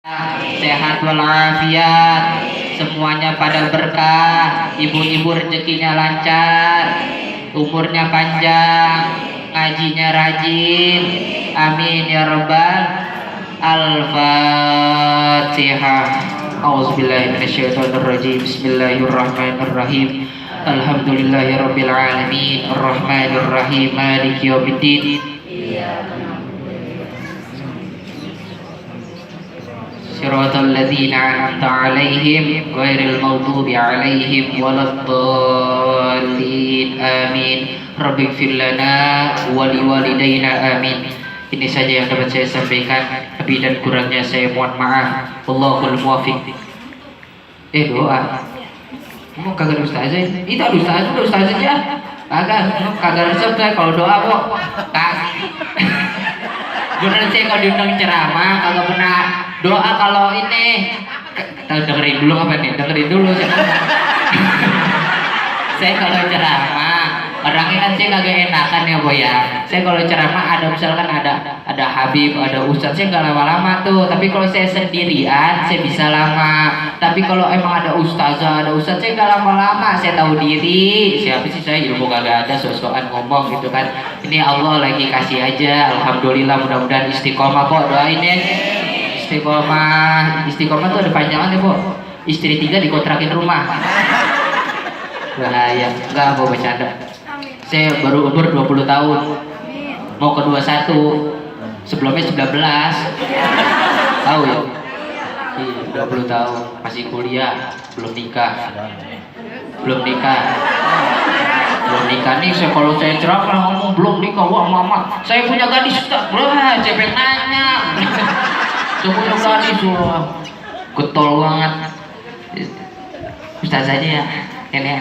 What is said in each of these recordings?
sehat walafiat, semuanya pada berkah, ibu-ibu rezekinya lancar, umurnya panjang, ngajinya rajin, amin ya rabbal. Al-Fatihah. A'udzubillahi minasyaitonirrajim. Bismillahirrahmanirrahim. Alhamdulillahirabbil alamin, arrahmanirrahim, maliki yaumiddin. Shiratal ladzina an'amta 'alaihim ghairil maghdubi 'alaihim waladdallin. Amin. Rabbighfir lana wa liwalidayna. Amin. Ini saja yang dapat saya sampaikan. Lebih dan kurangnya saya mohon maaf. Wallahul muwaffiq. Doa. Mau kagak ada ustazah? Itu ada ustazah aja. Kagak resep saya kalau doa kok. Bener saya kalau diundang ceramah kagak pernah doa kalau ini. Dengerin dulu apa nih? Dengerin dulu saya. Saya kalau ceramah orangnya kan saya kagak enakan ya boy ya. Saya kalau ceramah ada misalkan ada Habib, ada Ustadz, saya nggak lama-lama tuh. Tapi kalau saya sendirian saya bisa lama. Tapi kalau emang ada ustazah, ada ustadz, saya nggak lama-lama. Saya tahu diri. Siapa sih saya ilmu kagak ada, sok-sokan ngomong gitu kan. Ini Allah lagi kasih aja. Alhamdulillah, mudah-mudahan istiqomah kok, doain ya. Istiqomah tuh ada panjangannya kok. Istri 3 dikontrakin rumah. Bahaya, enggak mau bercanda. Saya baru umur 20 tahun. Mau ke 21. Sebelumnya 19. Tahu ya? Iya, 20 tahun, masih kuliah, belum nikah. Belum nikah nih. Kalau saya ceramah ngomong belum nikah, wah mama, saya punya gadis Ustaz. Wah, siapa yang nanya? Saya punya gadis, wah. Getol banget. Ustaz aja ya. Ini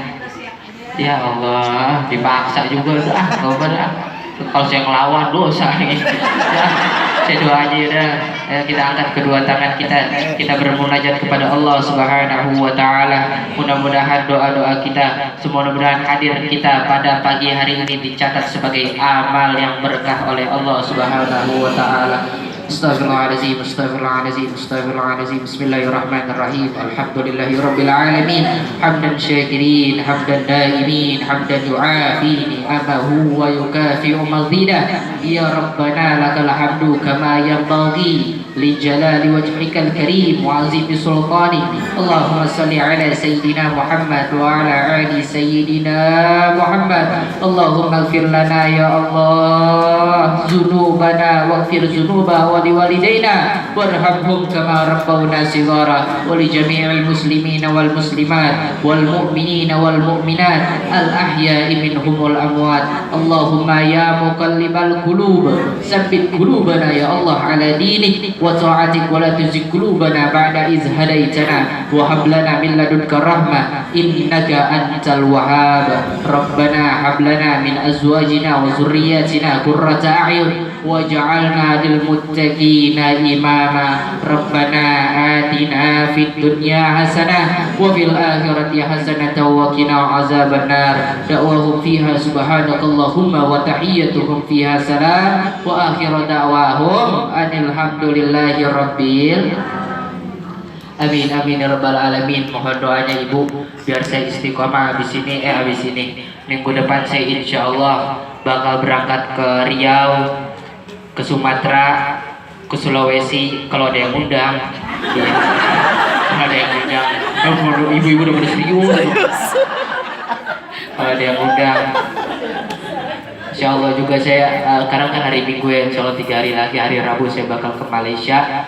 ya Allah, dipaksa juga kalau saya ngelawan dosa ya, saya doa aja dah. Kita angkat kedua tangan kita bermunajat kepada Allah Subhanahu wa taala. Mudah-mudahan doa-doa kita semua mudah-mudahan hadir kita pada pagi hari ini dicatat sebagai amal yang berkah oleh Allah Subhanahu wa taala. Astaghfirullahaladzim, astaghfirullahaladzim, astaghfirullahaladzim. Bismillahirrahmanirrahim. Alhamdulillahirabbil alamin. Hamdan syakirin, hamdan daimin, hamdan yu'afini amahu wa yukafi'u mazidah. Ya Rabbana lakal hamdu kama yanbaghi li jalali wajhikal karim wa azimi sultani. Allahumma salli ala sayyidina Muhammad wa ala ali sayyidina Muhammad. Allahumma ighfir lana ya Allah dzunubana waghfir dzunuba ولوالدينا وارحمهم كما ربونا صغارا ولجميع المسلمين والمسلمات والمؤمنين والمؤمنات الأحياء منهم والأموات. اللهم يا مقلب القلوب ثبت قلوبنا يا الله على دينك وطاعتك ولا تزغ قلوبنا بعد إذ هديتنا وهب لنا من لدنك رحمة إنك أنت الوهاب. ربنا هب لنا من أزواجنا وذرياتنا قرة أعين واجعلنا للمتقين إماما. ربنا آتنا في الدنيا حسنة وفي الآخرة حسنة وقنا عذاب النار. دعواهم فيها سبحانك اللهم وتحيتهم فيها سلام وآخر دعواهم أن الحمد لله رب Amin amin ya rabbal alamin. Mohon doanya ibu biar saya istiqomah habis ini minggu depan saya insya Allah bakal berangkat ke Riau, ke Sumatera, ke Sulawesi kalau ada yang undang. Ya. Kalau ada yang undang, ibu-ibu udah pada serius. Kalau ada yang undang, insya Allah juga saya sekarang kan hari Minggu ya, insya Allah 3 hari lagi hari Rabu saya bakal ke Malaysia.